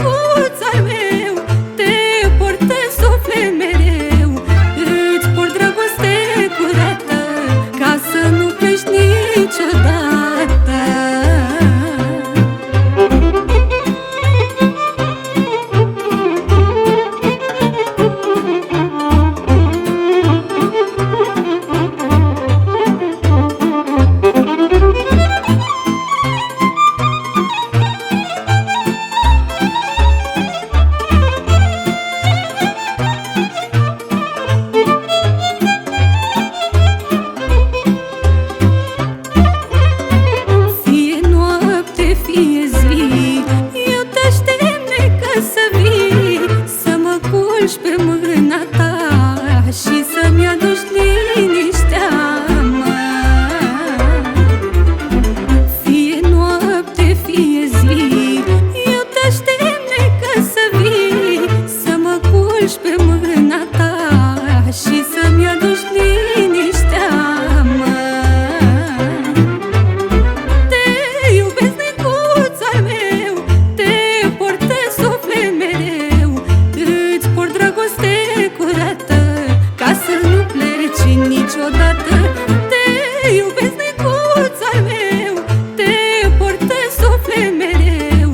veșnicuț al meu, te port în suflet mereu. Îți port dragoste curată, ca să nu pleci niciodată. Pe mâna ta și să-mi aduci liniștea, mă. Fie noapte, fie zi, eu te aștept necă să vii, să mă culci pe mâna ta și să-mi aduci liniștea, mă. Te iubesc, necuț al meu, te port în suflet mereu. Îți port dragoste curată, ca să nu pleci niciodată. Te iubesc, necuț al meu, te port în suflet mereu.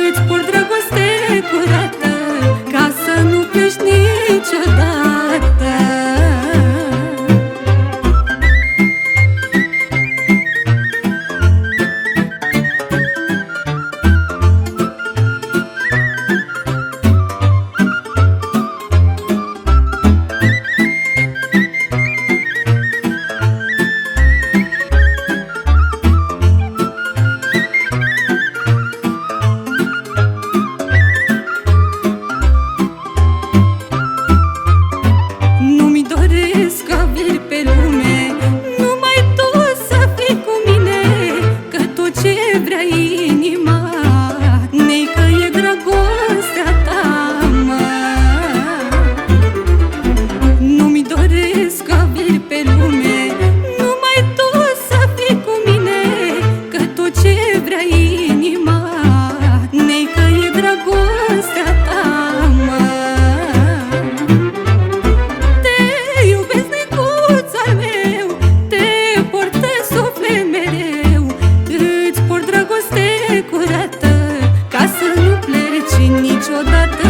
Îți port dragoste curată, ca să nu pleci niciodată. Curată, ca să nu pleci niciodată.